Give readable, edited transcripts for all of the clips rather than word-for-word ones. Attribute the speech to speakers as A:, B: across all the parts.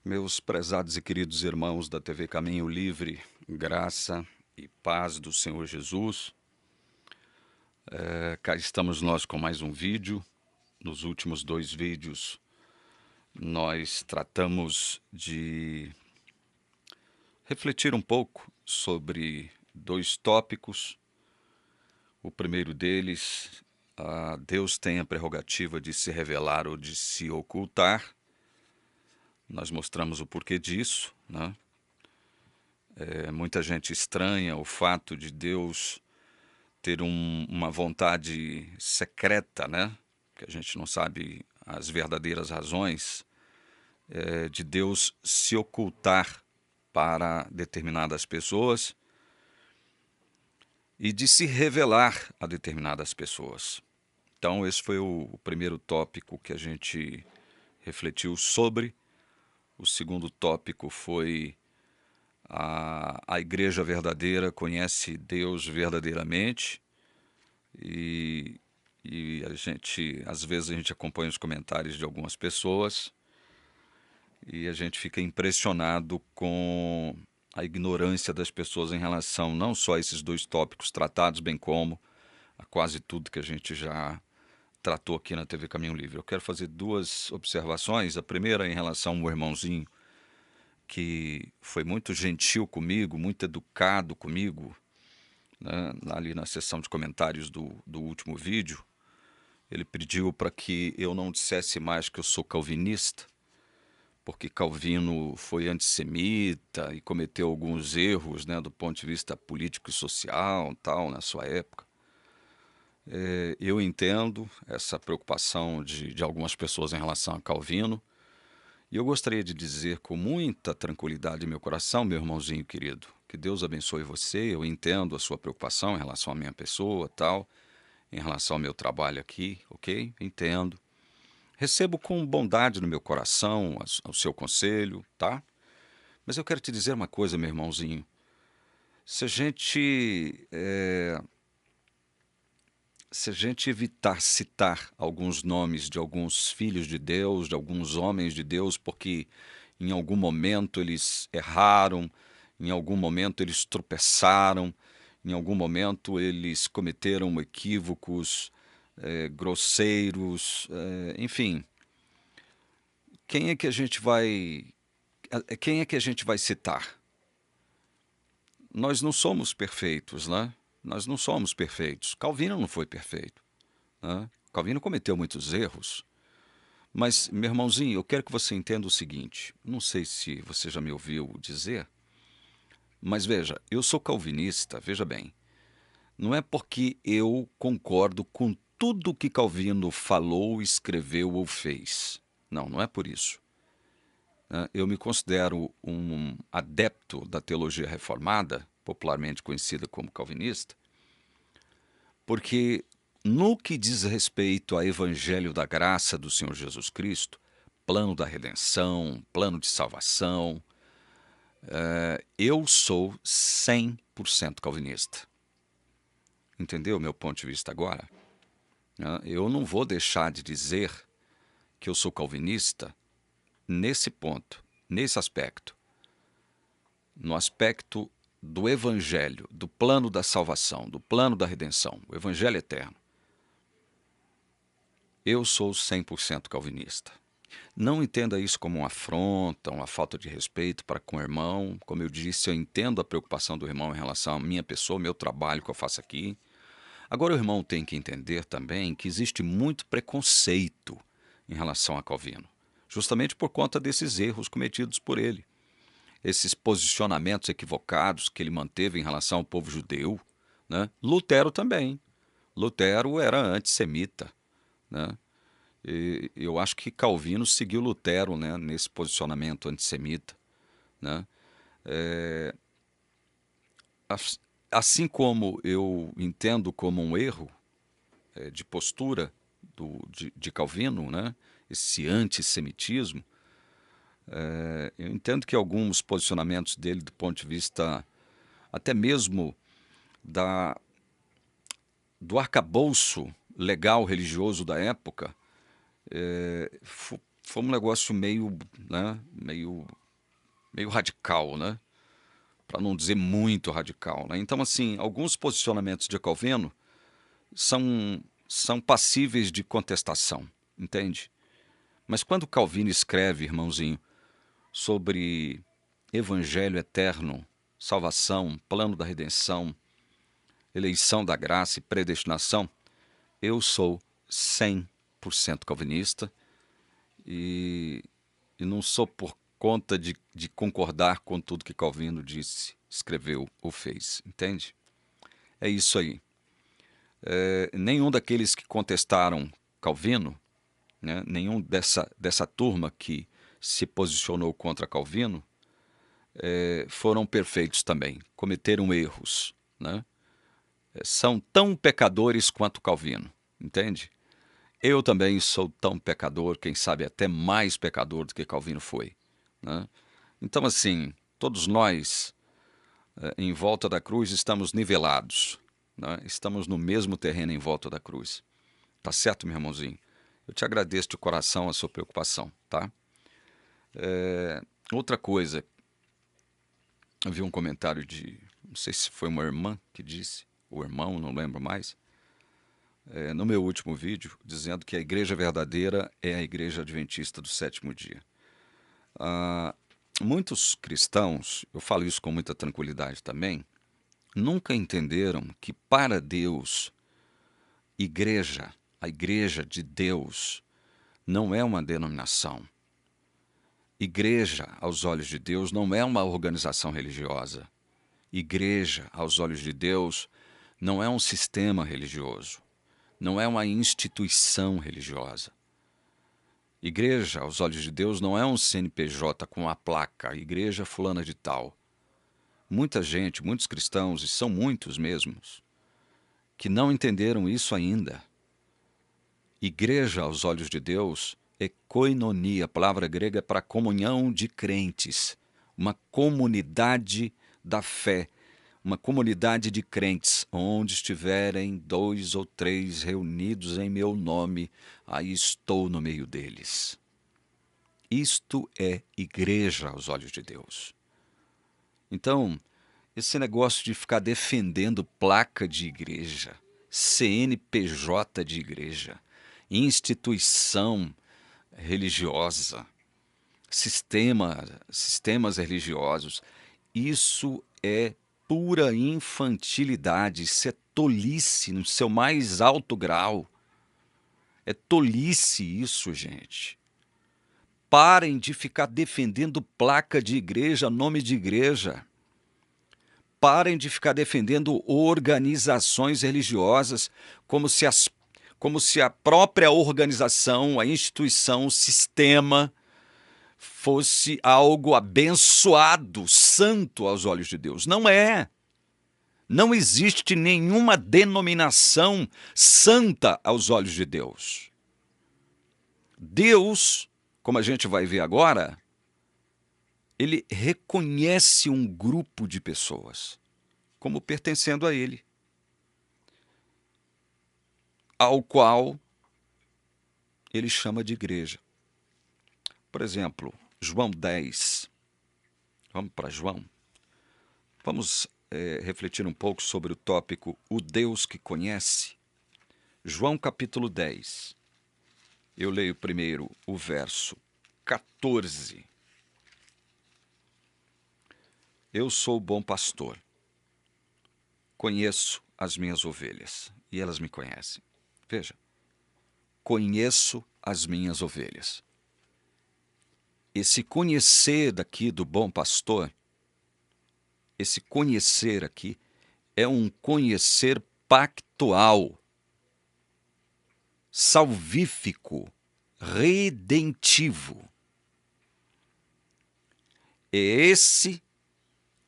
A: Meus prezados e queridos irmãos da TV Caminho Livre, graça e paz do Senhor Jesus. Cá estamos nós com mais um vídeo. Nos últimos 2 vídeos nós tratamos de refletir um pouco sobre 2 tópicos. O primeiro deles, Deus tem a prerrogativa de se revelar ou de se ocultar. Nós mostramos o porquê disso, né? Muita gente estranha o fato de Deus ter uma vontade secreta, né? Que a gente não sabe as verdadeiras razões de Deus se ocultar para determinadas pessoas e de se revelar a determinadas pessoas. Então, esse foi o primeiro tópico que a gente refletiu sobre. O segundo tópico foi a igreja verdadeira conhece Deus verdadeiramente e às vezes a gente acompanha os comentários de algumas pessoas e a gente fica impressionado com a ignorância das pessoas em relação não só a esses 2 tópicos tratados, bem como a quase tudo que a gente já tratou aqui na TV Caminho Livre. Eu quero fazer 2 observações. A primeira em relação ao irmãozinho que foi muito gentil comigo, muito educado comigo, né, ali na seção de comentários do último vídeo. Ele pediu para que eu não dissesse mais que eu sou calvinista, porque Calvino foi antissemita e cometeu alguns erros, né, do ponto de vista político e social, tal, na sua época. Eu entendo essa preocupação de algumas pessoas em relação a Calvino, e eu gostaria de dizer com muita tranquilidade em meu coração, meu irmãozinho querido, que Deus abençoe você. Eu entendo a sua preocupação em relação à minha pessoa, tal, em relação ao meu trabalho aqui, ok? Entendo. Recebo com bondade no meu coração o seu conselho, tá? Mas eu quero te dizer uma coisa, meu irmãozinho. Se a gente, se a gente evitar citar alguns nomes de alguns filhos de Deus, de alguns homens de Deus, porque em algum momento eles erraram, em algum momento eles tropeçaram, em algum momento eles cometeram equívocos grosseiros, enfim. Quem é que a gente vai quem é que a gente vai citar? Nós não somos perfeitos, né? Nós não somos perfeitos. Calvino não foi perfeito, né? Calvino cometeu muitos erros. Mas, meu irmãozinho, eu quero que você entenda o seguinte. Não sei se você já me ouviu dizer, mas veja, eu sou calvinista, veja bem. Não é porque eu concordo com tudo que Calvino falou, escreveu ou fez. Não, não é por isso. Eu me considero um adepto da teologia reformada, popularmente conhecida como calvinista, porque no que diz respeito ao evangelho da graça do Senhor Jesus Cristo, plano da redenção, plano de salvação, eu sou 100% calvinista. Entendeu o meu ponto de vista agora? Eu não vou deixar de dizer que eu sou calvinista nesse ponto, nesse aspecto. No aspecto do evangelho, do plano da salvação, do plano da redenção, o evangelho eterno. Eu sou 100% calvinista. Não entenda isso como uma afronta, uma falta de respeito para com o irmão. Como eu disse, eu entendo a preocupação do irmão em relação à minha pessoa, ao meu trabalho que eu faço aqui. Agora o irmão tem que entender também que existe muito preconceito em relação a Calvino, justamente por conta desses erros cometidos por ele. Esses posicionamentos equivocados que ele manteve em relação ao povo judeu, né? Lutero também. Lutero era antissemita, né? E eu acho que Calvino seguiu Lutero, né, nesse posicionamento antissemita, né? Assim como eu entendo como um erro de postura de Calvino, né, esse antissemitismo, eu entendo que alguns posicionamentos dele do ponto de vista até mesmo da, do arcabouço legal religioso da época foi um negócio meio, né, meio radical, né? Para não dizer muito radical, né? Então, assim, alguns posicionamentos de Calvino são passíveis de contestação, entende? Mas quando Calvino escreve, irmãozinho, sobre evangelho eterno, salvação, plano da redenção, eleição da graça e predestinação, eu sou 100% calvinista e, e não sou por conta de concordar com tudo que Calvino disse, escreveu ou fez, entende? É isso aí. Nenhum daqueles que contestaram Calvino, né, nenhum dessa turma que se posicionou contra Calvino, foram perfeitos também, cometeram erros, né? São tão pecadores quanto Calvino, entende? Eu também sou tão pecador, quem sabe até mais pecador do que Calvino foi, né? Então, assim, todos nós, em volta da cruz, estamos nivelados, né? Estamos no mesmo terreno em volta da cruz. Tá certo, meu irmãozinho? Eu te agradeço de coração a sua preocupação, tá? Outra coisa, eu vi um comentário de, não sei se foi uma irmã que disse, ou irmão, não lembro mais, no meu último vídeo, dizendo que a igreja verdadeira é a igreja adventista do sétimo dia. Muitos cristãos, eu falo isso com muita tranquilidade também, nunca entenderam que para Deus, igreja, a igreja de Deus, não é uma denominação. Igreja, aos olhos de Deus, não é uma organização religiosa. Igreja, aos olhos de Deus, não é um sistema religioso. Não é uma instituição religiosa. Igreja, aos olhos de Deus, não é um CNPJ com a placa, Igreja Fulana de Tal. Muita gente, muitos cristãos, e são muitos mesmos, que não entenderam isso ainda. Igreja, aos olhos de Deus, é koinonia, a palavra grega para comunhão de crentes, uma comunidade da fé, uma comunidade de crentes, onde estiverem 2 ou 3 reunidos em meu nome, aí estou no meio deles. Isto é igreja aos olhos de Deus. Então, esse negócio de ficar defendendo placa de igreja, CNPJ de igreja, instituição religiosa, sistemas religiosos, isso é pura infantilidade, isso é tolice no seu mais alto grau. É tolice isso, gente. Parem de ficar defendendo placa de igreja, nome de igreja. Parem de ficar defendendo organizações religiosas como se a própria organização, a instituição, o sistema fosse algo abençoado, santo aos olhos de Deus. Não é. Não existe nenhuma denominação santa aos olhos de Deus. Deus, como a gente vai ver agora, ele reconhece um grupo de pessoas como pertencendo a ele, ao qual ele chama de igreja. Por exemplo, João 10. Vamos para João? Vamos refletir um pouco sobre o tópico O Deus que Conhece. João capítulo 10. Eu leio primeiro o verso 14. Eu sou o bom pastor. Conheço as minhas ovelhas e elas me conhecem. Veja, conheço as minhas ovelhas. Esse conhecer daqui do bom pastor, esse conhecer aqui é um conhecer pactual, salvífico, redentivo. É esse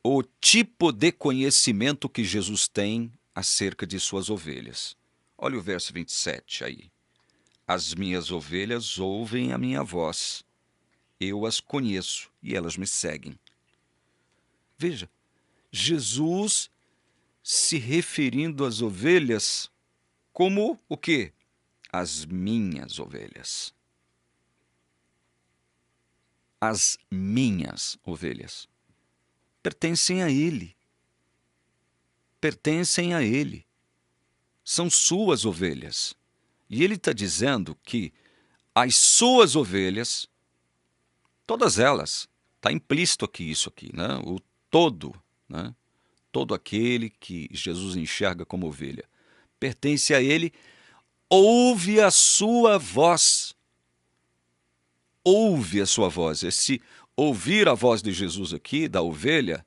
A: o tipo de conhecimento que Jesus tem acerca de suas ovelhas. Olha o verso 27 aí. As minhas ovelhas ouvem a minha voz. Eu as conheço e elas me seguem. Veja, Jesus se referindo às ovelhas como o quê? As minhas ovelhas. as minhas ovelhas. Pertencem a Ele. Pertencem a Ele. São suas ovelhas. E Ele está dizendo que as suas ovelhas, todas elas, está implícito aqui isso aqui, né? O todo, né? Todo aquele que Jesus enxerga como ovelha, pertence a Ele, ouve a sua voz. Ouve a sua voz. Esse ouvir a voz de Jesus aqui, da ovelha,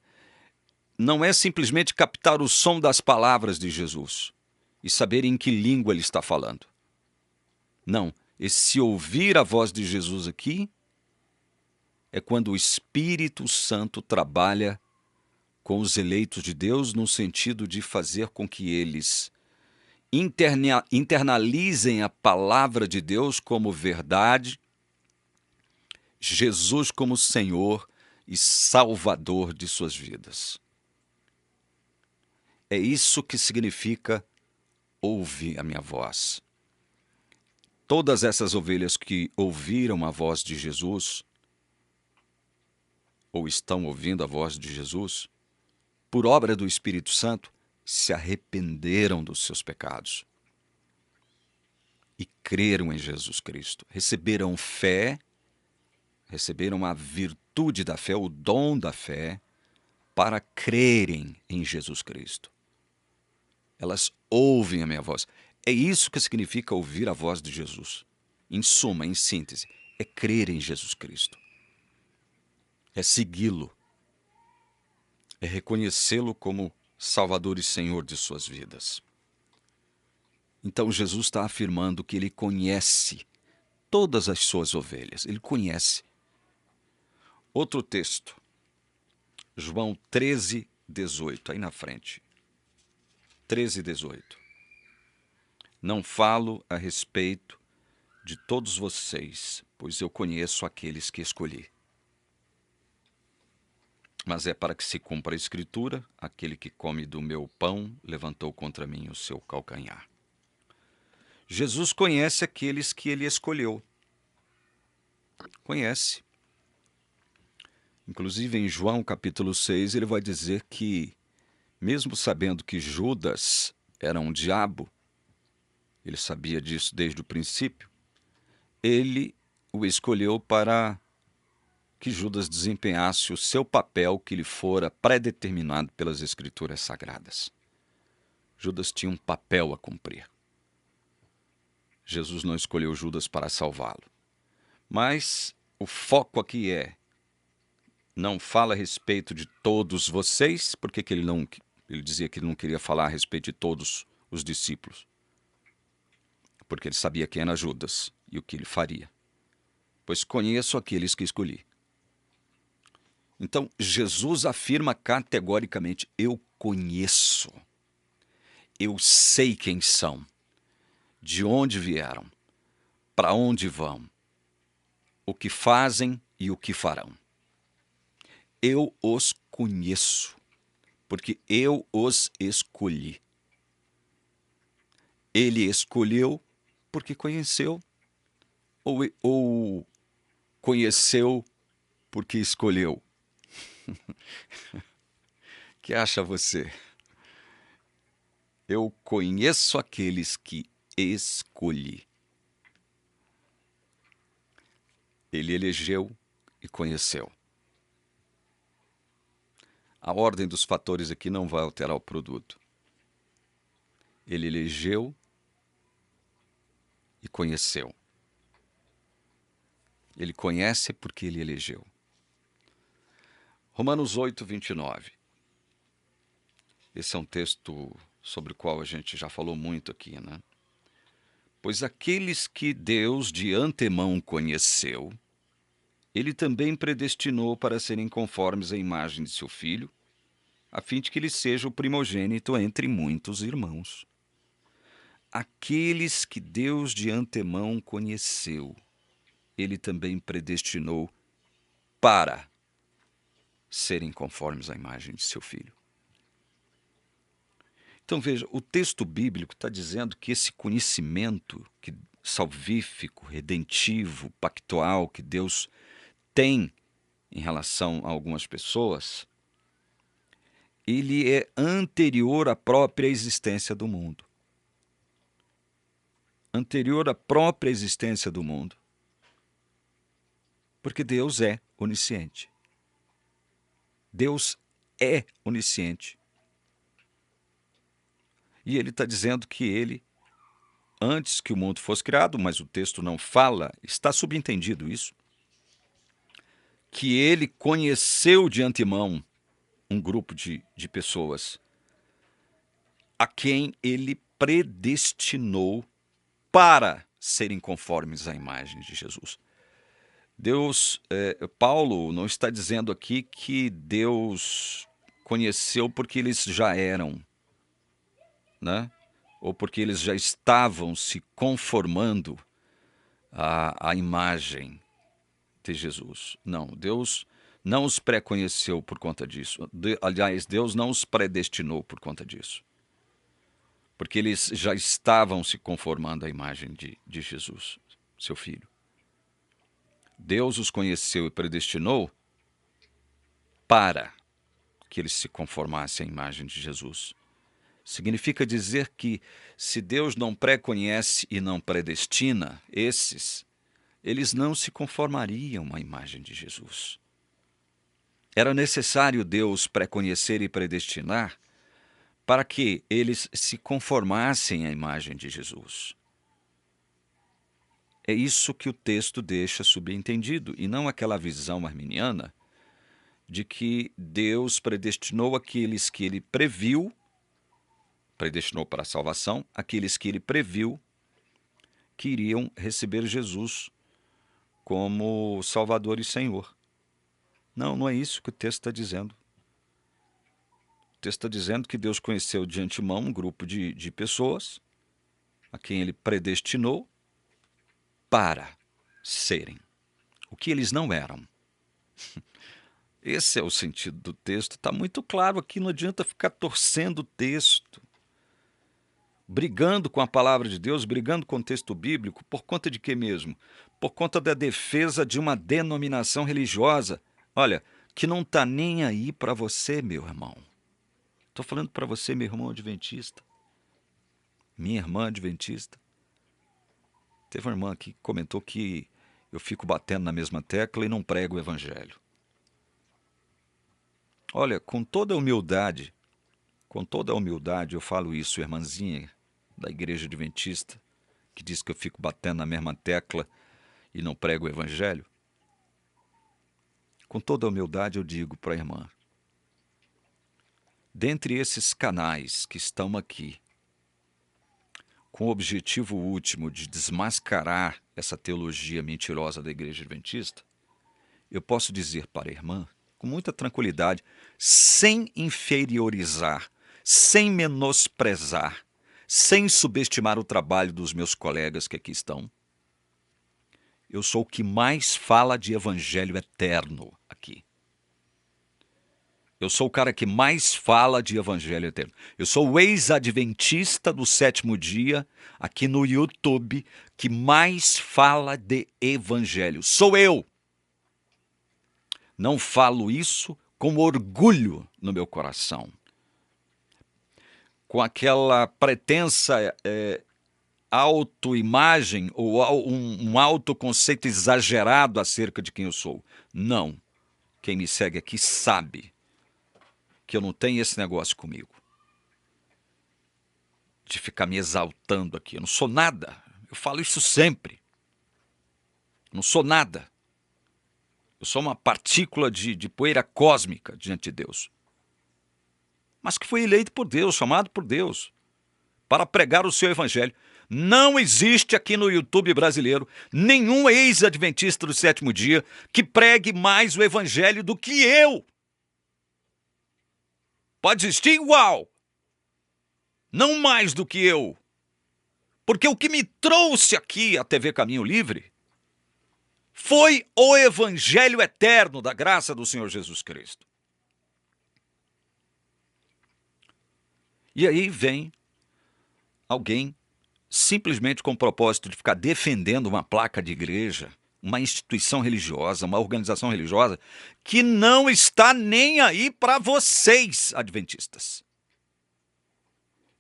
A: não é simplesmente captar o som das palavras de Jesus e saber em que língua ele está falando. Não, esse ouvir a voz de Jesus aqui é quando o Espírito Santo trabalha com os eleitos de Deus no sentido de fazer com que eles internalizem a palavra de Deus como verdade, Jesus como Senhor e Salvador de suas vidas. É isso que significa ouve a minha voz. Todas essas ovelhas que ouviram a voz de Jesus, ou estão ouvindo a voz de Jesus, por obra do Espírito Santo, se arrependeram dos seus pecados e creram em Jesus Cristo. Receberam fé, receberam a virtude da fé, o dom da fé, para crerem em Jesus Cristo. Elas ouvem a minha voz. É isso que significa ouvir a voz de Jesus. Em suma, em síntese, é crer em Jesus Cristo. É segui-lo. É reconhecê-lo como Salvador e Senhor de suas vidas. Então Jesus está afirmando que ele conhece todas as suas ovelhas. Ele conhece. Outro texto, João 13, 18, aí na frente. 13, 18. Não falo a respeito de todos vocês, pois eu conheço aqueles que escolhi. Mas é para que se cumpra a Escritura, aquele que come do meu pão levantou contra mim o seu calcanhar. Jesus conhece aqueles que ele escolheu. Conhece. Inclusive em João capítulo 6, ele vai dizer que, mesmo sabendo que Judas era um diabo, ele sabia disso desde o princípio, ele o escolheu para que Judas desempenhasse o seu papel que lhe fora predeterminado pelas Escrituras Sagradas. Judas tinha um papel a cumprir. Jesus não escolheu Judas para salvá-lo. Mas o foco aqui não fala a respeito de todos vocês, porque que ele dizia que ele não queria falar a respeito de todos os discípulos. Porque ele sabia quem era Judas e o que ele faria. Pois conheço aqueles que escolhi. Então, Jesus afirma categoricamente: eu conheço, eu sei quem são, de onde vieram, para onde vão, o que fazem e o que farão. Eu os conheço, porque eu os escolhi. Ele escolheu porque conheceu, ou conheceu porque escolheu? Que acha você? Eu conheço aqueles que escolhi. Ele elegeu e conheceu. A ordem dos fatores aqui não vai alterar o produto. Ele elegeu e conheceu. Ele conhece porque ele elegeu. Romanos 8, 29. Esse é um texto sobre o qual a gente já falou muito aqui, né? Pois aqueles que Deus de antemão conheceu, ele também predestinou para serem conformes à imagem de seu Filho, a fim de que ele seja o primogênito entre muitos irmãos. Aqueles que Deus de antemão conheceu, ele também predestinou para serem conformes à imagem de seu Filho. Então veja, o texto bíblico está dizendo que esse conhecimento salvífico, redentivo, pactual que Deus tem em relação a algumas pessoas, ele é anterior à própria existência do mundo. Anterior à própria existência do mundo. Porque Deus é onisciente. Deus é onisciente. E ele está dizendo que ele, antes que o mundo fosse criado, mas o texto não fala, está subentendido isso, que ele conheceu de antemão um grupo de pessoas a quem ele predestinou para serem conformes à imagem de Jesus. Paulo não está dizendo aqui que Deus conheceu porque eles já eram, né? Ou porque eles já estavam se conformando à imagem de Jesus. Não, Deus não os pré-conheceu por conta disso. Aliás, Deus não os predestinou por conta disso. Porque eles já estavam se conformando à imagem de Jesus, seu filho. Deus os conheceu e predestinou para que eles se conformassem à imagem de Jesus. Significa dizer que se Deus não pré-conhece e não predestina eles não se conformariam à imagem de Jesus. Era necessário Deus pré-conhecer e predestinar para que eles se conformassem à imagem de Jesus. É isso que o texto deixa subentendido, e não aquela visão arminiana de que Deus predestinou aqueles que ele previu, predestinou para a salvação, aqueles que ele previu que iriam receber Jesus como Salvador e Senhor. Não, não é isso que o texto está dizendo. O texto está dizendo que Deus conheceu de antemão um grupo de pessoas a quem ele predestinou para serem o que eles não eram. Esse é o sentido do texto. Está muito claro aqui, não adianta ficar torcendo o texto, brigando com a palavra de Deus, brigando com o texto bíblico, por conta de quê mesmo? Por conta da defesa de uma denominação religiosa, olha, que não está nem aí para você, meu irmão. Estou falando para você, meu irmão adventista, minha irmã adventista. Teve uma irmã que comentou que eu fico batendo na mesma tecla e não prego o evangelho. Olha, com toda a humildade eu falo isso, irmãzinha da igreja adventista, que diz que eu fico batendo na mesma tecla e não prego o evangelho. Com toda a humildade eu digo para a irmã, dentre esses canais que estão aqui, com o objetivo último de desmascarar essa teologia mentirosa da igreja adventista, eu posso dizer para a irmã, com muita tranquilidade, sem inferiorizar, sem menosprezar, sem subestimar o trabalho dos meus colegas que aqui estão, eu sou o que mais fala de evangelho eterno aqui. Eu sou o cara que mais fala de evangelho eterno. Eu sou o ex-adventista do sétimo dia, aqui no YouTube, que mais fala de evangelho. Sou eu. Não falo isso com orgulho no meu coração, com aquela pretensa autoimagem ou um autoconceito exagerado acerca de quem eu sou. Não. Quem me segue aqui sabe que eu não tenho esse negócio comigo, de ficar me exaltando aqui. Eu não sou nada. Eu falo isso sempre. Eu não sou nada. Eu sou uma partícula de poeira cósmica diante de Deus. Mas que foi eleito por Deus, chamado por Deus, para pregar o seu evangelho. Não existe aqui no YouTube brasileiro nenhum ex-adventista do sétimo dia que pregue mais o evangelho do que eu. Pode existir igual, não mais do que eu. Porque o que me trouxe aqui à TV Caminho Livre foi o evangelho eterno da graça do Senhor Jesus Cristo. E aí vem alguém simplesmente com o propósito de ficar defendendo uma placa de igreja, uma instituição religiosa, uma organização religiosa que não está nem aí para vocês, adventistas.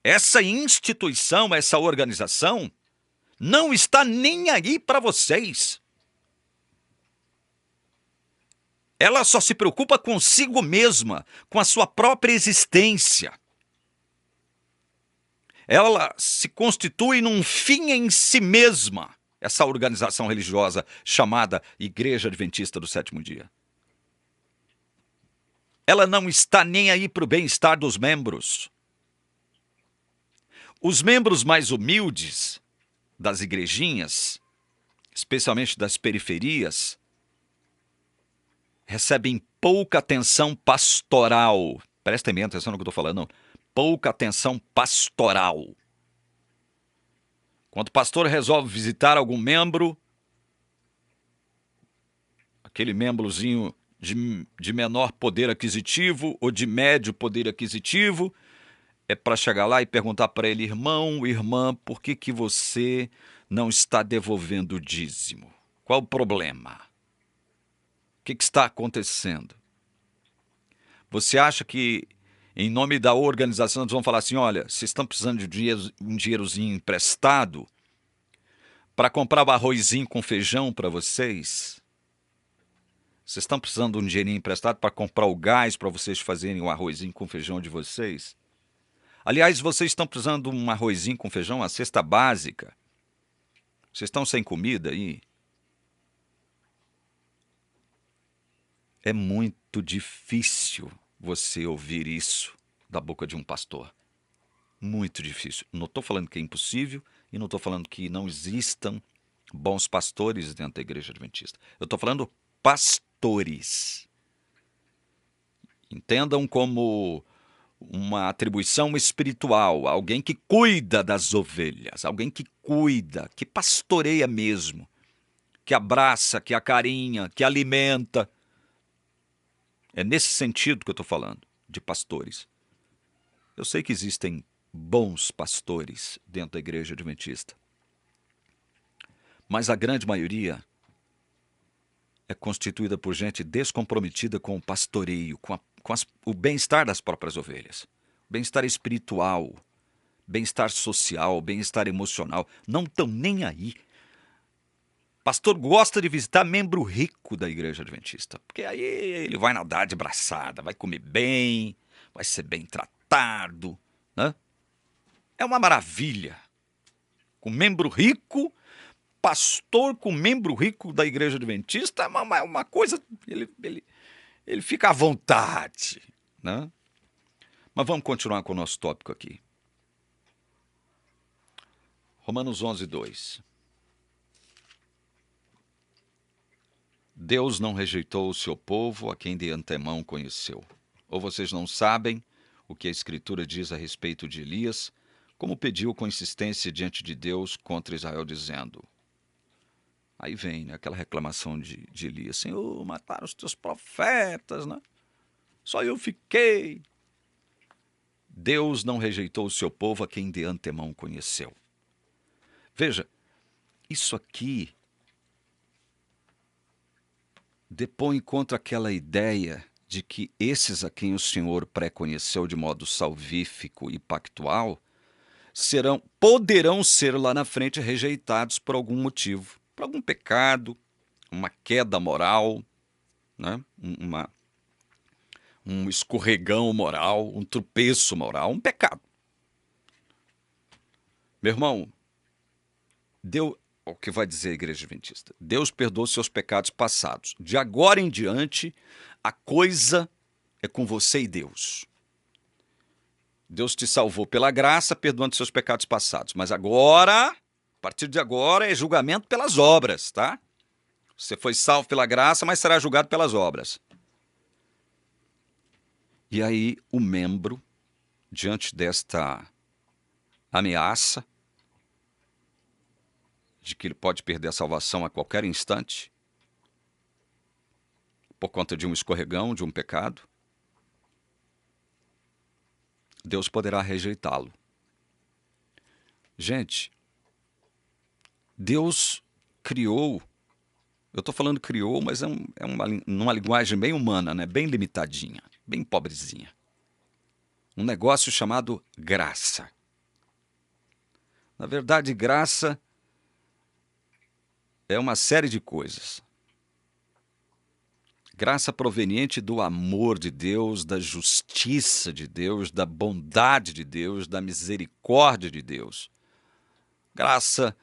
A: Essa instituição, essa organização, não está nem aí para vocês. Ela só se preocupa consigo mesma, com a sua própria existência. Ela se constitui num fim em si mesma, essa organização religiosa chamada Igreja Adventista do Sétimo Dia. Ela não está nem aí para o bem-estar dos membros. Os membros mais humildes das igrejinhas, especialmente das periferias, recebem pouca atenção pastoral. Prestem bem atenção no que eu estou falando. Pouca atenção pastoral. Quando o pastor resolve visitar algum membro, aquele membrozinho de menor poder aquisitivo ou de médio poder aquisitivo, é para chegar lá e perguntar para ele: irmão, irmã, por que você não está devolvendo o dízimo? Qual o problema? O que está acontecendo? Você acha que, em nome da organização, nós vamos falar assim: olha, vocês estão precisando de um dinheirozinho emprestado para comprar o arrozinho com feijão para vocês? Vocês estão precisando de um dinheirinho emprestado para comprar o gás para vocês fazerem o arrozinho com feijão de vocês? Aliás, vocês estão precisando de um arrozinho com feijão, uma cesta básica? Vocês estão sem comida aí? É muito difícil você ouvir isso da boca de um pastor. Muito difícil. Não estou falando que é impossível e não estou falando que não existam bons pastores dentro da Igreja Adventista. Eu estou falando pastores. Entendam como uma atribuição espiritual, alguém que cuida das ovelhas, alguém que cuida, que pastoreia mesmo, que abraça, que acarinha, que alimenta. É nesse sentido que eu estou falando, de pastores. Eu sei que existem bons pastores dentro da Igreja Adventista, mas a grande maioria é constituída por gente descomprometida com o pastoreio, com o bem-estar das próprias ovelhas. Bem-estar espiritual, bem-estar social, bem-estar emocional. Não estão nem aí. Pastor gosta de visitar membro rico da Igreja Adventista, porque aí ele vai nadar de braçada, vai comer bem, vai ser bem tratado, né? É uma maravilha. Com membro rico, pastor com membro rico da Igreja Adventista, é uma coisa, ele fica à vontade, né? Mas vamos continuar com o nosso tópico aqui. Romanos 11, 2. Deus não rejeitou o seu povo, a quem de antemão conheceu. Ou vocês não sabem o que a Escritura diz a respeito de Elias, como pediu com insistência diante de Deus contra Israel, dizendo... Aí vem, né, aquela reclamação de Elias: Senhor, mataram os teus profetas, né? Só eu fiquei. Deus não rejeitou o seu povo, a quem de antemão conheceu. Veja, isso aqui depõe contra aquela ideia de que esses a quem o Senhor pré-conheceu de modo salvífico e pactual poderão ser lá na frente rejeitados por algum motivo, por algum pecado, uma queda moral, né? Um escorregão moral, um tropeço moral, um pecado. Meu irmão, o que vai dizer a Igreja Adventista? Deus perdoa seus pecados passados. De agora em diante, a coisa é com você e Deus. Deus te salvou pela graça, perdoando seus pecados passados. Mas agora, a partir de agora, é julgamento pelas obras, tá? Você foi salvo pela graça, mas será julgado pelas obras. E aí, o membro, diante desta ameaça de que ele pode perder a salvação a qualquer instante, por conta de um escorregão, de um pecado, Deus poderá rejeitá-lo. Gente, Deus criou Eu estou falando criou, mas numa linguagem bem humana, né? Bem limitadinha, bem pobrezinha. Um negócio chamado graça. Na verdade, graça é uma série de coisas. Graça proveniente do amor de Deus, da justiça de Deus, da bondade de Deus, da misericórdia de Deus. Graça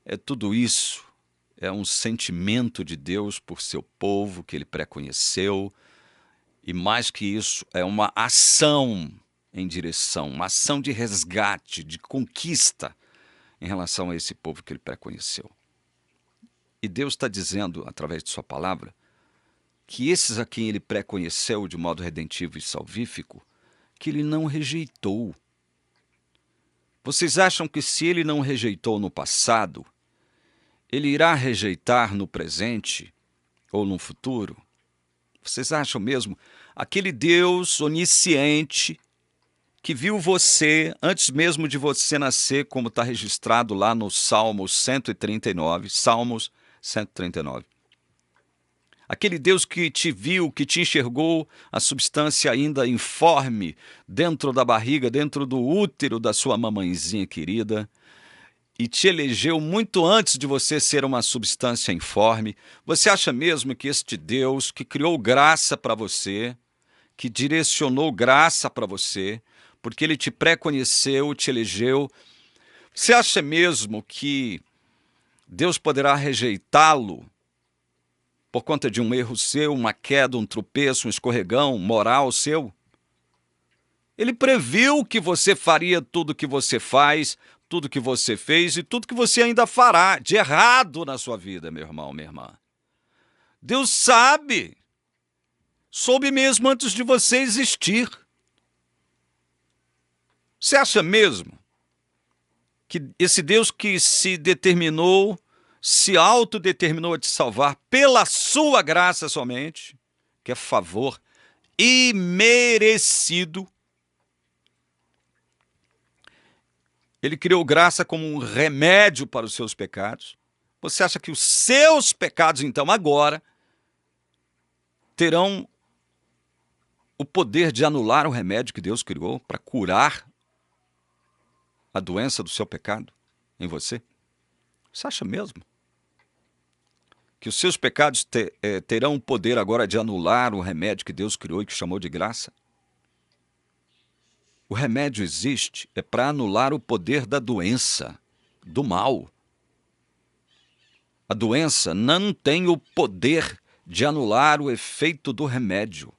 A: é tudo isso. É um sentimento de Deus por seu povo que ele pré-conheceu. E mais que isso, é uma ação em direção, uma ação de resgate, de conquista em relação a esse povo que ele pré-conheceu. E Deus está dizendo, através de sua palavra, que esses a quem ele pré-conheceu de modo redentivo e salvífico, que ele não rejeitou. Vocês acham que se ele não rejeitou no passado, ele irá rejeitar no presente ou no futuro? Vocês acham mesmo? Aquele Deus onisciente que viu você antes mesmo de você nascer, como está registrado lá no Salmos 139, Salmos 139. Aquele Deus que te viu, que te enxergou a substância ainda informe dentro da barriga, dentro do útero da sua mamãezinha querida, e te elegeu muito antes de você ser uma substância informe. Você acha mesmo que este Deus que criou graça para você, que direcionou graça para você, porque ele te pré-conheceu, te elegeu, você acha mesmo que Deus poderá rejeitá-lo por conta de um erro seu, uma queda, um tropeço, um escorregão moral seu? Ele previu que você faria tudo o que você faz, tudo que você fez e tudo que você ainda fará de errado na sua vida, meu irmão, minha irmã. Deus sabe. Soube mesmo antes de você existir. Você acha mesmo que esse Deus que se determinou, se autodeterminou a te salvar pela sua graça somente, que é favor imerecido, ele criou graça como um remédio para os seus pecados. Você acha que os seus pecados, então, agora, terão o poder de anular o remédio que Deus criou para curar a doença do seu pecado em você? Você acha mesmo que os seus pecados terão o poder agora de anular o remédio que Deus criou e que chamou de graça? O remédio existe para anular o poder da doença, do mal. A doença não tem o poder de anular o efeito do remédio.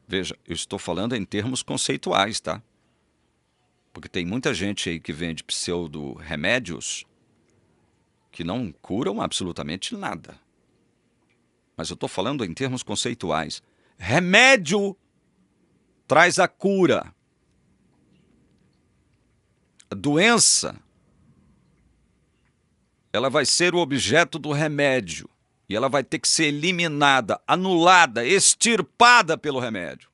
A: Veja, eu estou falando em termos conceituais, tá? Porque tem muita gente aí que vende pseudo-remédios que não curam absolutamente nada. Mas eu estou falando em termos conceituais. Remédio traz a cura. A doença, ela vai ser o objeto do remédio. E ela vai ter que ser eliminada, anulada, extirpada pelo remédio.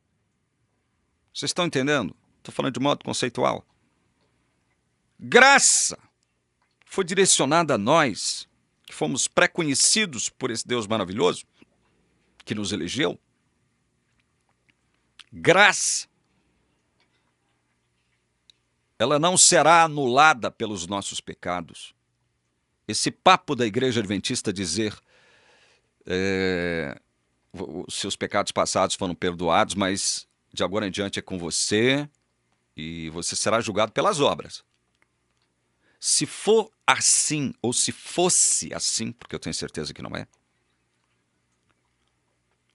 A: Vocês estão entendendo? Estou falando de modo conceitual. Graça foi direcionada a nós, que fomos pré-conhecidos por esse Deus maravilhoso, que nos elegeu. Graça, ela não será anulada pelos nossos pecados. Esse papo da Igreja Adventista dizer os seus pecados passados foram perdoados, mas de agora em diante é com você e você será julgado pelas obras. Se for assim, ou se fosse assim, porque eu tenho certeza que não é,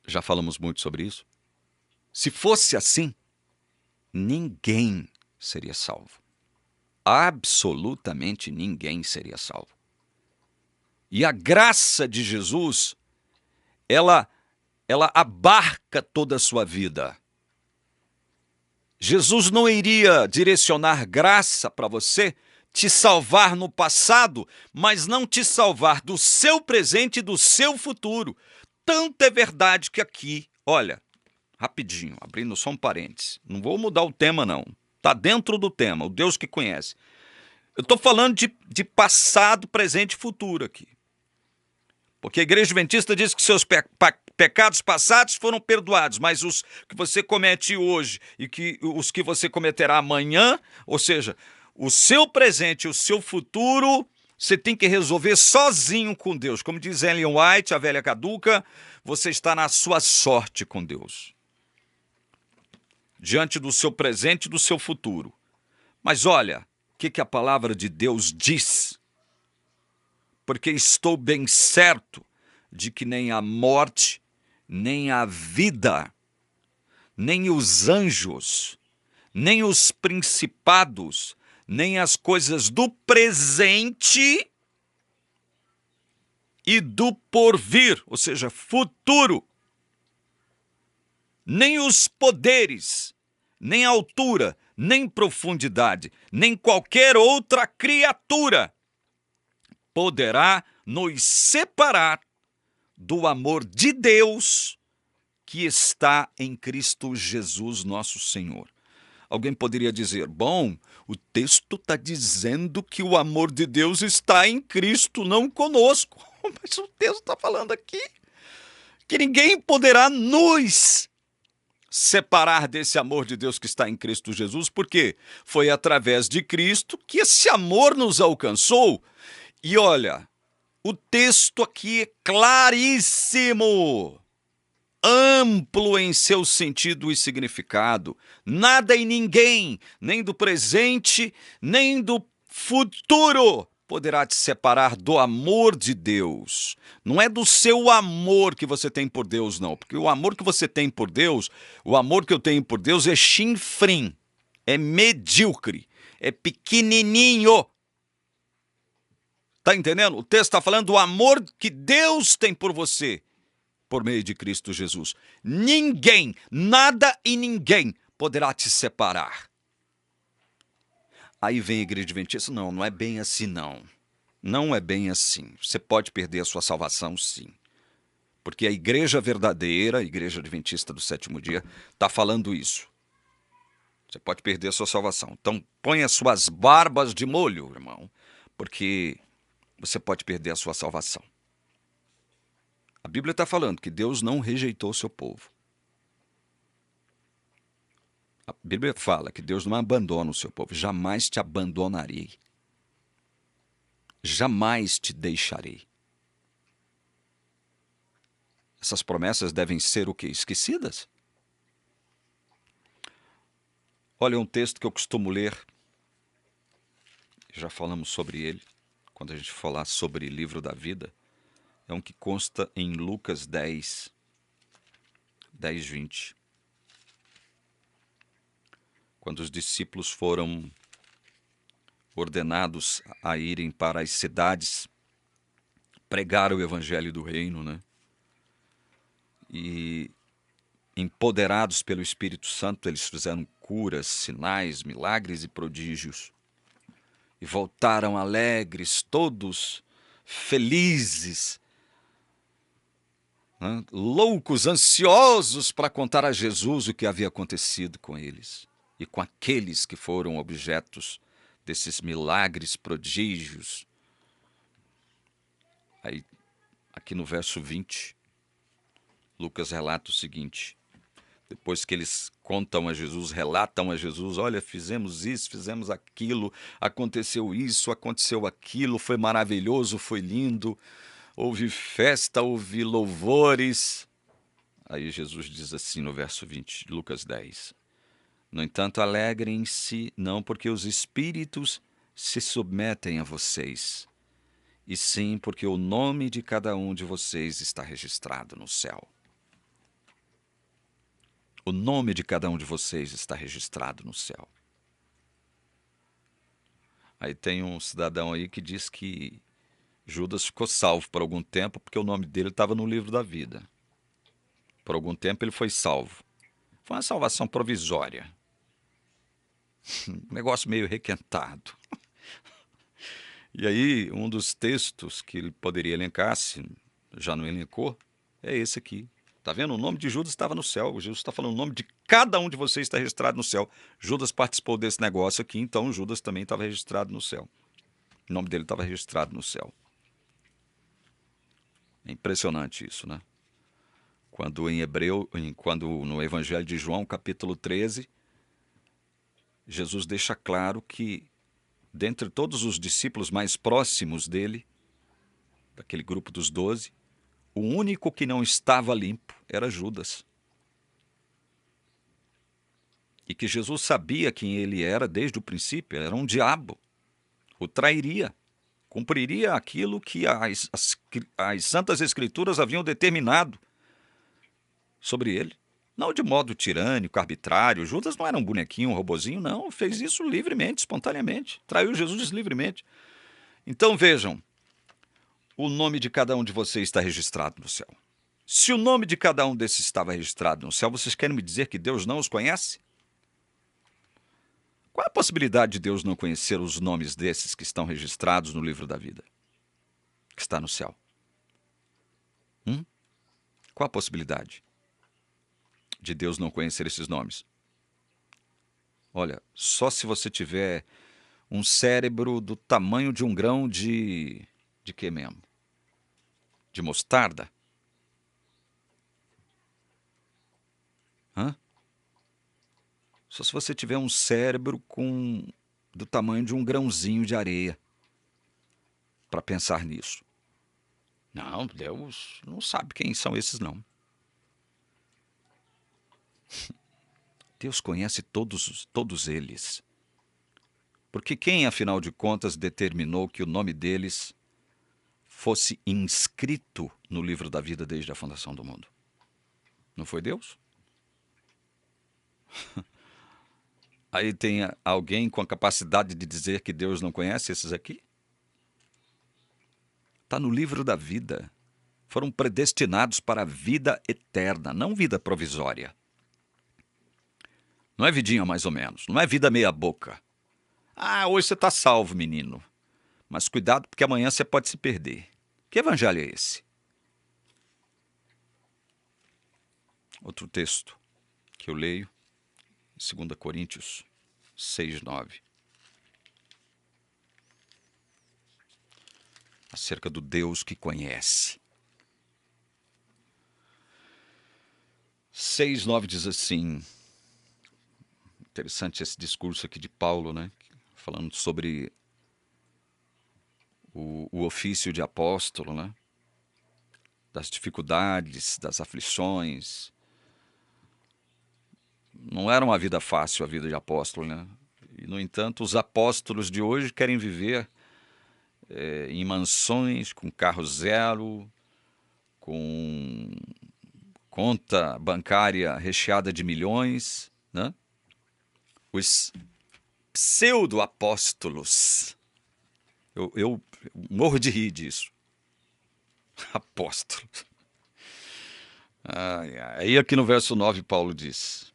A: já falamos muito sobre isso, se fosse assim, ninguém seria salvo. Absolutamente ninguém seria salvo. E a graça de Jesus, ela abarca toda a sua vida. Jesus não iria direcionar graça para você, te salvar no passado, mas não te salvar do seu presente e do seu futuro. Tanto é verdade que aqui, olha, rapidinho, abrindo só um parênteses, não vou mudar o tema não, está dentro do tema, o Deus que conhece. Eu estou falando de passado, presente e futuro aqui. Porque a igreja adventista diz que seus pecados passados foram perdoados, mas os que você comete hoje e os que você cometerá amanhã, ou seja, o seu presente e o seu futuro, você tem que resolver sozinho com Deus. Como diz Ellen White, a velha caduca, você está na sua sorte com Deus, diante do seu presente e do seu futuro. Mas olha, o que a palavra de Deus diz? Porque estou bem certo de que nem a morte, nem a vida, nem os anjos, nem os principados, nem as coisas do presente e do porvir, ou seja, futuro, nem os poderes, nem altura, nem profundidade, nem qualquer outra criatura poderá nos separar do amor de Deus que está em Cristo Jesus, nosso Senhor. Alguém poderia dizer, bom, o texto está dizendo que o amor de Deus está em Cristo, não conosco. Mas o texto está falando aqui que ninguém poderá nos separar desse amor de Deus que está em Cristo Jesus, porque foi através de Cristo que esse amor nos alcançou. E olha, o texto aqui é claríssimo, amplo em seu sentido e significado. Nada e ninguém, nem do presente, nem do futuro, poderá te separar do amor de Deus. Não é do seu amor que você tem por Deus, não. Porque o amor que você tem por Deus, o amor que eu tenho por Deus é chinfrim, é medíocre, é pequenininho. Está entendendo? O texto está falando do amor que Deus tem por você, por meio de Cristo Jesus. Ninguém, nada e ninguém poderá te separar. Aí vem a igreja adventista, não é bem assim não. Não é bem assim. Você pode perder a sua salvação, sim. Porque a igreja verdadeira, a igreja adventista do sétimo dia, está falando isso. Você pode perder a sua salvação. Então põe as suas barbas de molho, irmão, porque você pode perder a sua salvação. A Bíblia está falando que Deus não rejeitou o seu povo. A Bíblia fala que Deus não abandona o seu povo. Jamais te abandonarei. Jamais te deixarei. Essas promessas devem ser o quê? Esquecidas? Olha, um texto que eu costumo ler. Já falamos sobre ele. Quando a gente falar sobre livro da vida. É um que consta em Lucas 10, 20. Quando os discípulos foram ordenados a irem para as cidades pregar o evangelho do reino, né? E empoderados pelo Espírito Santo, eles fizeram curas, sinais, milagres e prodígios. E voltaram alegres, todos felizes, né? Loucos, ansiosos para contar a Jesus o que havia acontecido com eles e com aqueles que foram objetos desses milagres, prodígios. Aí, aqui no verso 20, Lucas relata o seguinte: depois que eles contam a Jesus, relatam a Jesus, olha, fizemos isso, fizemos aquilo, aconteceu isso, aconteceu aquilo, foi maravilhoso, foi lindo, houve festa, houve louvores. Aí Jesus diz assim no verso 20 de Lucas 10, no entanto, alegrem-se não porque os espíritos se submetem a vocês, e sim porque o nome de cada um de vocês está registrado no céu. O nome de cada um de vocês está registrado no céu. Aí tem um cidadão aí que diz que Judas ficou salvo por algum tempo porque o nome dele estava no livro da vida. Por algum tempo ele foi salvo. Foi uma salvação provisória. Um negócio meio requentado. E aí, um dos textos que ele poderia elencar, se já não elencou, é esse aqui. Está vendo? O nome de Judas estava no céu. Jesus está falando o nome de cada um de vocês está registrado no céu. Judas participou desse negócio aqui, então Judas também estava registrado no céu. O nome dele estava registrado no céu. É impressionante isso, né? Quando no Evangelho de João, capítulo 13, Jesus deixa claro que, dentre todos os discípulos mais próximos dele, daquele grupo dos 12, o único que não estava limpo era Judas. E que Jesus sabia quem ele era desde o princípio, era um diabo. O trairia, cumpriria aquilo que as Santas Escrituras haviam determinado sobre ele. Não de modo tirânico, arbitrário. Judas não era um bonequinho, um robozinho, não. Fez isso livremente, espontaneamente. Traiu Jesus livremente. Então vejam, o nome de cada um de vocês está registrado no céu. Se o nome de cada um desses estava registrado no céu, vocês querem me dizer que Deus não os conhece? Qual é a possibilidade de Deus não conhecer os nomes desses que estão registrados no livro da vida, que está no céu? Qual a possibilidade de Deus não conhecer esses nomes? Olha, só se você tiver um cérebro do tamanho de um grão de quê mesmo? De mostarda? Hã? Só se você tiver um cérebro do tamanho de um grãozinho de areia para pensar nisso. Não, Deus não sabe quem são esses, não. Deus conhece todos eles. Porque quem, afinal de contas, determinou que o nome deles fosse inscrito no livro da vida desde a fundação do mundo? Não foi Deus? Aí tem alguém com a capacidade de dizer que Deus não conhece esses aqui? Está no livro da vida. Foram predestinados para a vida eterna, não vida provisória. Não é vidinha mais ou menos, não é vida meia boca. Ah, hoje você está salvo, menino. Mas cuidado porque amanhã você pode se perder. Que evangelho é esse? Outro texto que eu leio, 2 Coríntios 6:9. Acerca do Deus que conhece. 6:9 diz assim, interessante esse discurso aqui de Paulo, né? Falando sobre o ofício de apóstolo, né? Das dificuldades, das aflições. Não era uma vida fácil a vida de apóstolo, né? E, no entanto, os apóstolos de hoje querem viver em mansões, com carro zero, com conta bancária recheada de milhões, né? Os pseudo-apóstolos. Eu morro de rir disso. Apóstolos. Aí aqui no verso 9 Paulo diz: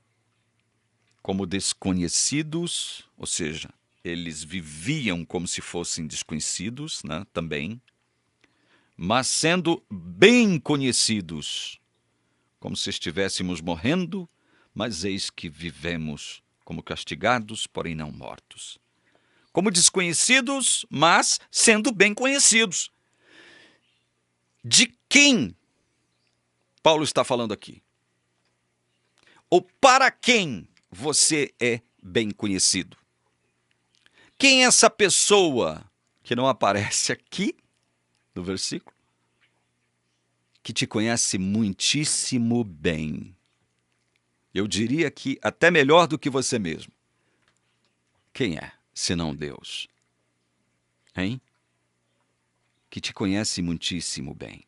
A: como desconhecidos, ou seja, eles viviam como se fossem desconhecidos, né, também, mas sendo bem conhecidos, como se estivéssemos morrendo, mas eis que vivemos como castigados, porém não mortos. Como desconhecidos, mas sendo bem conhecidos. De quem Paulo está falando aqui? Ou para quem você é bem conhecido? Quem é essa pessoa que não aparece aqui no versículo? Que te conhece muitíssimo bem. Eu diria que até melhor do que você mesmo. Quem é, senão Deus? Hein? Que te conhece muitíssimo bem.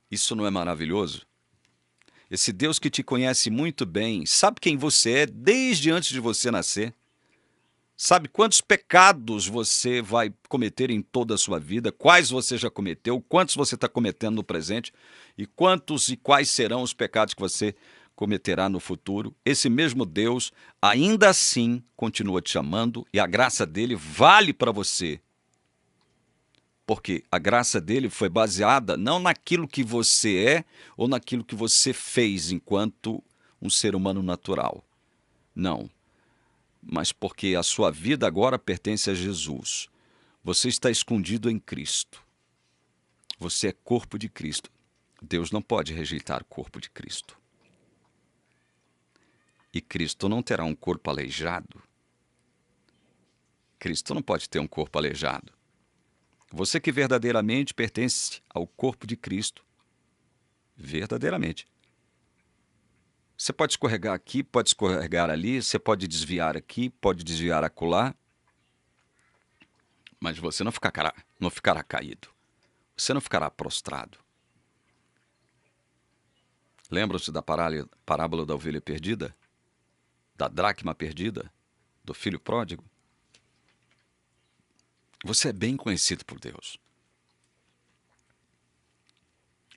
A: Isso não é maravilhoso? Esse Deus que te conhece muito bem, sabe quem você é desde antes de você nascer? Sabe quantos pecados você vai cometer em toda a sua vida, quais você já cometeu, quantos você está cometendo no presente e quantos e quais serão os pecados que você cometerá no futuro. Esse mesmo Deus ainda assim continua te chamando e a graça dele vale para você. Porque a graça dele foi baseada não naquilo que você é ou naquilo que você fez enquanto um ser humano natural. Não. Mas porque a sua vida agora pertence a Jesus. Você está escondido em Cristo. Você é corpo de Cristo. Deus não pode rejeitar o corpo de Cristo. E Cristo não terá um corpo aleijado. Cristo não pode ter um corpo aleijado. Você que verdadeiramente pertence ao corpo de Cristo. Verdadeiramente. Você pode escorregar aqui, pode escorregar ali, você pode desviar aqui, pode desviar acolá, mas você não ficará caído. Você não ficará prostrado. Lembram-se da parábola da ovelha perdida? Da dracma perdida? Do filho pródigo? Você é bem conhecido por Deus.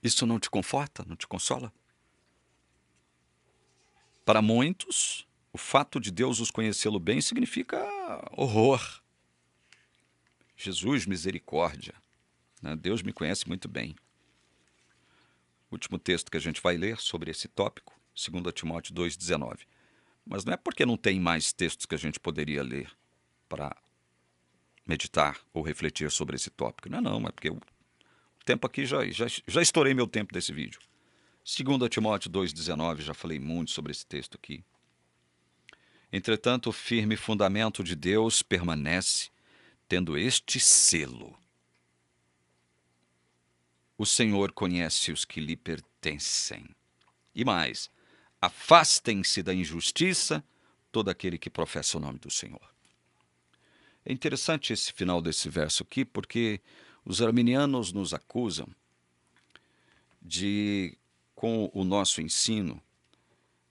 A: Isso não te conforta, não te consola? Para muitos, o fato de Deus os conhecê-lo bem significa horror. Jesus, misericórdia. Deus me conhece muito bem. O último texto que a gente vai ler sobre esse tópico, 2 Timóteo 2,19. Mas não é porque não tem mais textos que a gente poderia ler para meditar ou refletir sobre esse tópico. Não, é porque o tempo aqui já estourei meu tempo desse vídeo. 2 Timóteo 2,19, já falei muito sobre esse texto aqui. Entretanto, o firme fundamento de Deus permanece, tendo este selo. O Senhor conhece os que lhe pertencem. E mais, afastem-se da injustiça todo aquele que professa o nome do Senhor. É interessante esse final desse verso aqui, porque os arminianos nos acusam de, com o nosso ensino,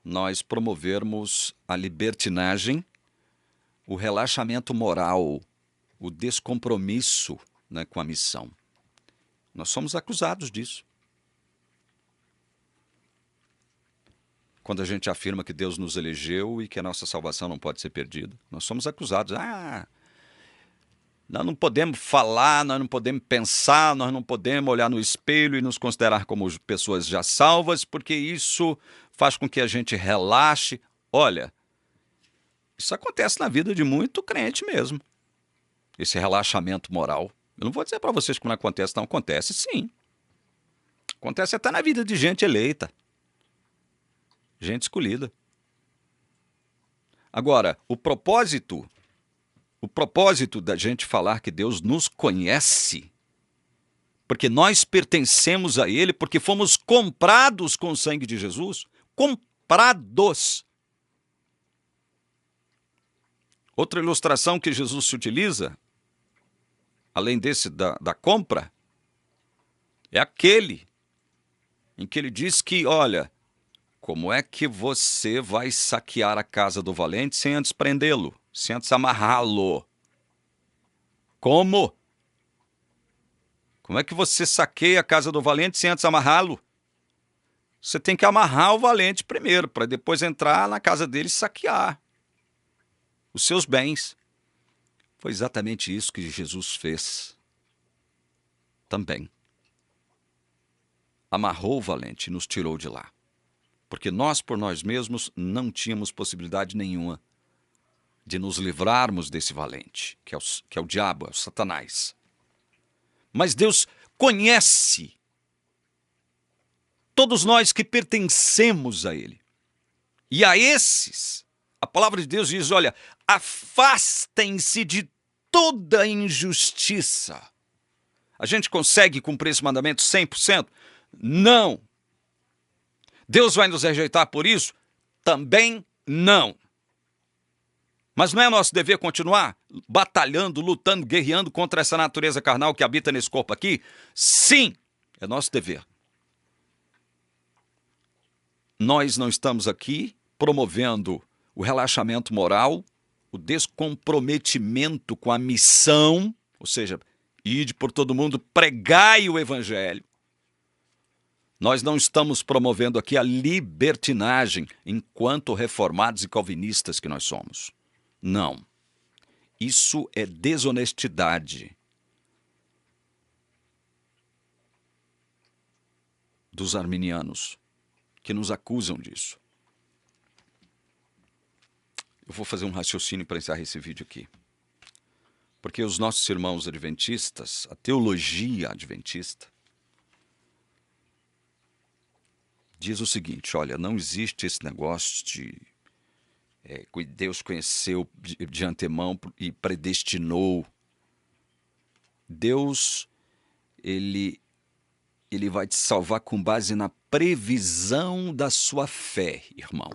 A: nós promovermos a libertinagem, o relaxamento moral, o descompromisso, com a missão. Nós somos acusados disso. Quando a gente afirma que Deus nos elegeu e que a nossa salvação não pode ser perdida, nós somos acusados. Nós não podemos falar, nós não podemos pensar, nós não podemos olhar no espelho e nos considerar como pessoas já salvas, porque isso faz com que a gente relaxe. Olha, isso acontece na vida de muito crente mesmo. Esse relaxamento moral. Eu não vou dizer para vocês que não acontece, não. Acontece sim. Acontece até na vida de gente eleita. Gente escolhida. Agora, o propósito da gente falar que Deus nos conhece, porque nós pertencemos a Ele, porque fomos comprados com o sangue de Jesus, comprados. Outra ilustração que Jesus se utiliza, além desse da compra, é aquele em que ele diz que, olha, como é que você vai saquear a casa do valente sem antes prendê-lo, sem antes amarrá-lo? Como? Como é que você saqueia a casa do valente sem antes amarrá-lo? Você tem que amarrar o valente primeiro, para depois entrar na casa dele e saquear os seus bens. Foi exatamente isso que Jesus fez também. Amarrou o valente e nos tirou de lá. Porque nós, por nós mesmos, não tínhamos possibilidade nenhuma de nos livrarmos desse valente, que é o diabo, é o Satanás. Mas Deus conhece todos nós que pertencemos a Ele. E a esses, a palavra de Deus diz, olha, afastem-se de toda injustiça. A gente consegue cumprir esse mandamento 100%? Não. Deus vai nos rejeitar por isso? Também não. Mas não é nosso dever continuar batalhando, lutando, guerreando contra essa natureza carnal que habita nesse corpo aqui? Sim, é nosso dever. Nós não estamos aqui promovendo o relaxamento moral, o descomprometimento com a missão, ou seja, ide por todo mundo, pregai o evangelho. Nós não estamos promovendo aqui a libertinagem enquanto reformados e calvinistas que nós somos. Não. Isso é desonestidade dos arminianos que nos acusam disso. Eu vou fazer um raciocínio para encerrar esse vídeo aqui. Porque os nossos irmãos adventistas, a teologia adventista, diz o seguinte: olha, não existe esse negócio de Deus conheceu de antemão e predestinou. Deus, ele vai te salvar com base na previsão da sua fé, irmão.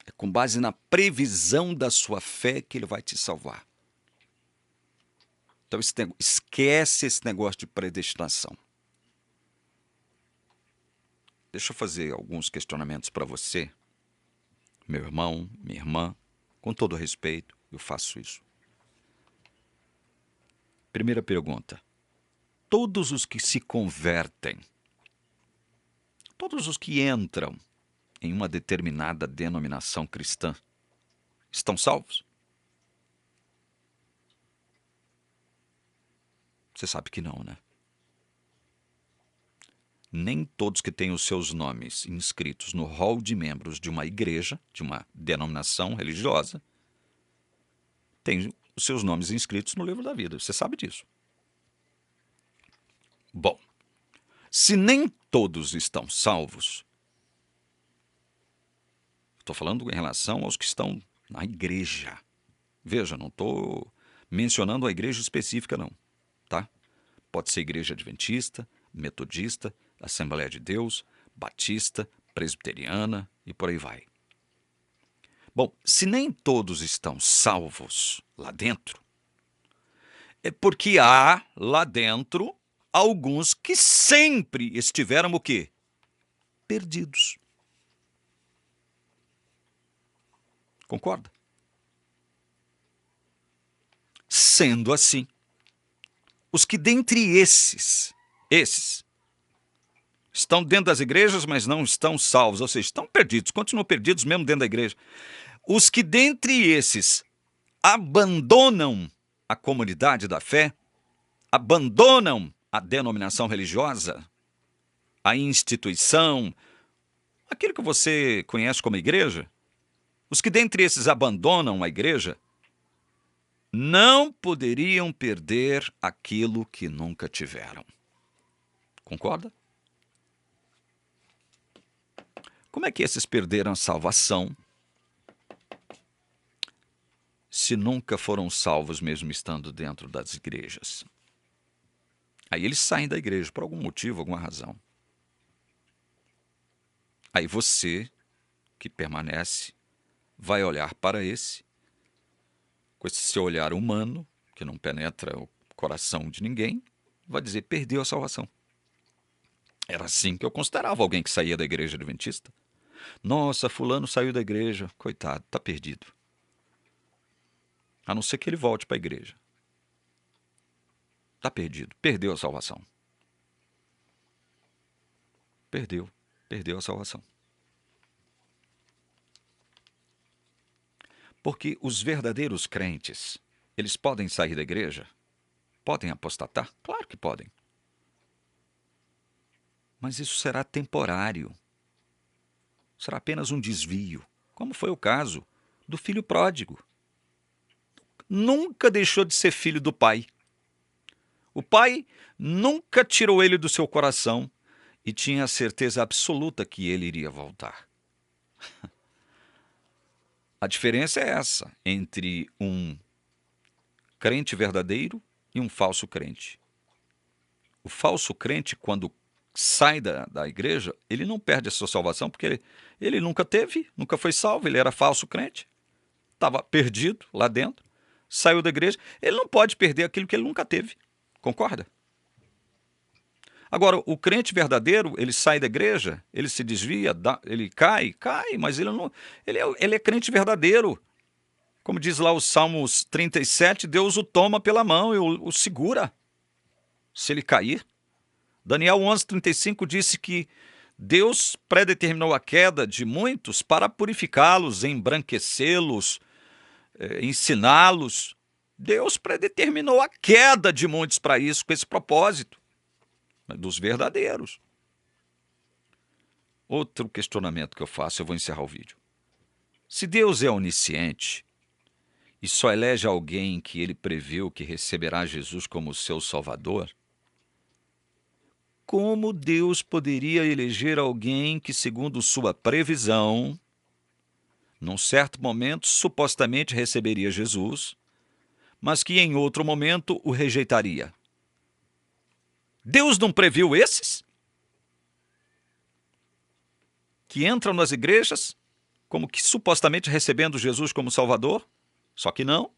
A: É com base na previsão da sua fé que ele vai te salvar. Então esquece esse negócio de predestinação. Deixa eu fazer alguns questionamentos para você, meu irmão, minha irmã, com todo respeito, eu faço isso. Primeira pergunta: todos os que se convertem, todos os que entram em uma determinada denominação cristã, estão salvos? Você sabe que não, né? Nem todos que têm os seus nomes inscritos no rol de membros de uma igreja, de uma denominação religiosa, têm os seus nomes inscritos no livro da vida. Você sabe disso. Bom, se nem todos estão salvos, estou falando em relação aos que estão na igreja. Veja, não estou mencionando a igreja específica, não, tá? Pode ser igreja adventista, metodista, Assembleia de Deus, batista, presbiteriana e por aí vai. Bom, se nem todos estão salvos lá dentro, é porque há lá dentro alguns que sempre estiveram o quê? Perdidos. Concorda? Sendo assim, os que dentre esses estão dentro das igrejas, mas não estão salvos, ou seja, estão perdidos, continuam perdidos mesmo dentro da igreja. Os que dentre esses abandonam a comunidade da fé, abandonam a denominação religiosa, a instituição, aquilo que você conhece como igreja, os que dentre esses abandonam a igreja, não poderiam perder aquilo que nunca tiveram. Concorda? Como é que esses perderam a salvação se nunca foram salvos mesmo estando dentro das igrejas? Aí eles saem da igreja por algum motivo, alguma razão. Aí você, que permanece, vai olhar para esse, com esse seu olhar humano, que não penetra o coração de ninguém, vai dizer: perdeu a salvação. Era assim que eu considerava alguém que saía da igreja adventista. Nossa, fulano saiu da igreja, coitado, está perdido. A não ser que ele volte para a igreja. Está perdido, perdeu a salvação. Perdeu a salvação. Porque os verdadeiros crentes, eles podem sair da igreja? Podem apostatar? Claro que podem. Mas isso será temporário. Será apenas um desvio, como foi o caso do filho pródigo. Nunca deixou de ser filho do pai. O pai nunca tirou ele do seu coração e tinha a certeza absoluta que ele iria voltar. A diferença é essa entre um crente verdadeiro e um falso crente. O falso crente, quando sai da igreja, ele não perde a sua salvação, porque ele nunca teve, nunca foi salvo, ele era falso crente, estava perdido lá dentro, saiu da igreja, ele não pode perder aquilo que ele nunca teve, concorda? Agora, o crente verdadeiro, ele sai da igreja, ele se desvia, ele cai, mas ele é crente verdadeiro. Como diz lá o Salmos 37, Deus o toma pela mão e o segura, se ele cair. Daniel 11:35 disse que Deus predeterminou a queda de muitos para purificá-los, embranquecê-los, ensiná-los. Deus predeterminou a queda de muitos para isso, com esse propósito, dos verdadeiros. Outro questionamento que eu faço, eu vou encerrar o vídeo. Se Deus é onisciente e só elege alguém que ele previu que receberá Jesus como seu Salvador, como Deus poderia eleger alguém que, segundo sua previsão, num certo momento supostamente receberia Jesus, mas que em outro momento o rejeitaria. Deus não previu esses? Que entram nas igrejas como que supostamente recebendo Jesus como Salvador, só que não.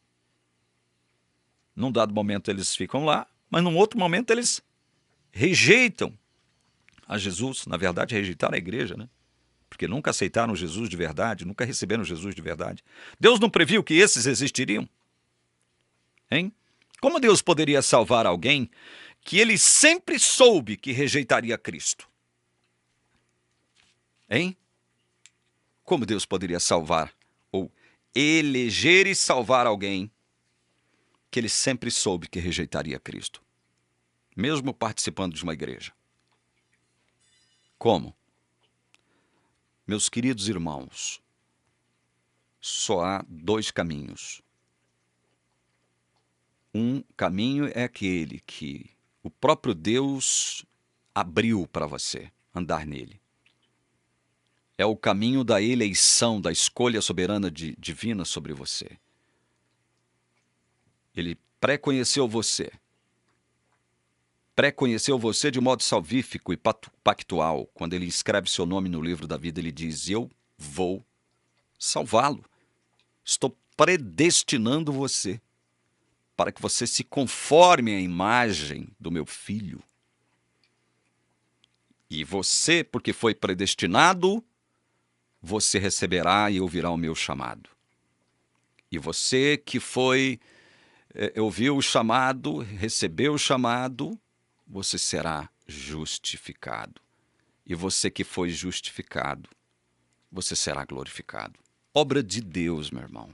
A: Num dado momento eles ficam lá, mas num outro momento eles rejeitam a Jesus. Na verdade, rejeitaram a igreja, né? Porque nunca aceitaram Jesus de verdade, nunca receberam Jesus de verdade. Deus não previu que esses existiriam? Hein? Como Deus poderia salvar alguém que ele sempre soube que rejeitaria Cristo? Hein? Como Deus poderia salvar ou eleger e salvar alguém que ele sempre soube que rejeitaria Cristo, mesmo participando de uma igreja? Como? Meus queridos irmãos, só há dois caminhos. Um caminho é aquele que o próprio Deus abriu para você andar nele. É o caminho da eleição, da escolha soberana divina sobre você. Ele pré-conheceu você. Pré-conheceu você de modo salvífico e pactual. Quando ele escreve seu nome no livro da vida, ele diz: eu vou salvá-lo. Estou predestinando você para que você se conforme à imagem do meu filho. E você, porque foi predestinado, você receberá e ouvirá o meu chamado. E você que ouviu o chamado, recebeu o chamado, você será justificado. E você que foi justificado, você será glorificado. Obra de Deus, meu irmão.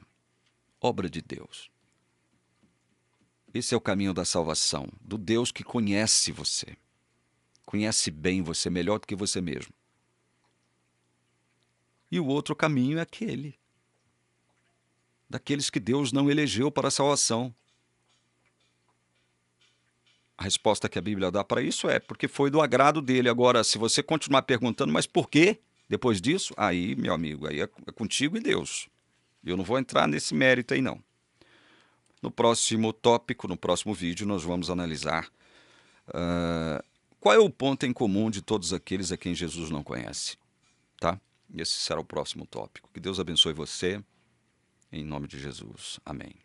A: Obra de Deus. Esse é o caminho da salvação, do Deus que conhece você. Conhece bem você, melhor do que você mesmo. E o outro caminho é aquele, daqueles que Deus não elegeu para a salvação. A resposta que a Bíblia dá para isso é porque foi do agrado dele. Agora, se você continuar perguntando, mas por quê? Depois disso, aí, meu amigo, aí é contigo e Deus. Eu não vou entrar nesse mérito aí, não. No próximo tópico, no próximo vídeo, nós vamos analisar qual é o ponto em comum de todos aqueles a quem Jesus não conhece. Tá? Esse será o próximo tópico. Que Deus abençoe você, em nome de Jesus. Amém.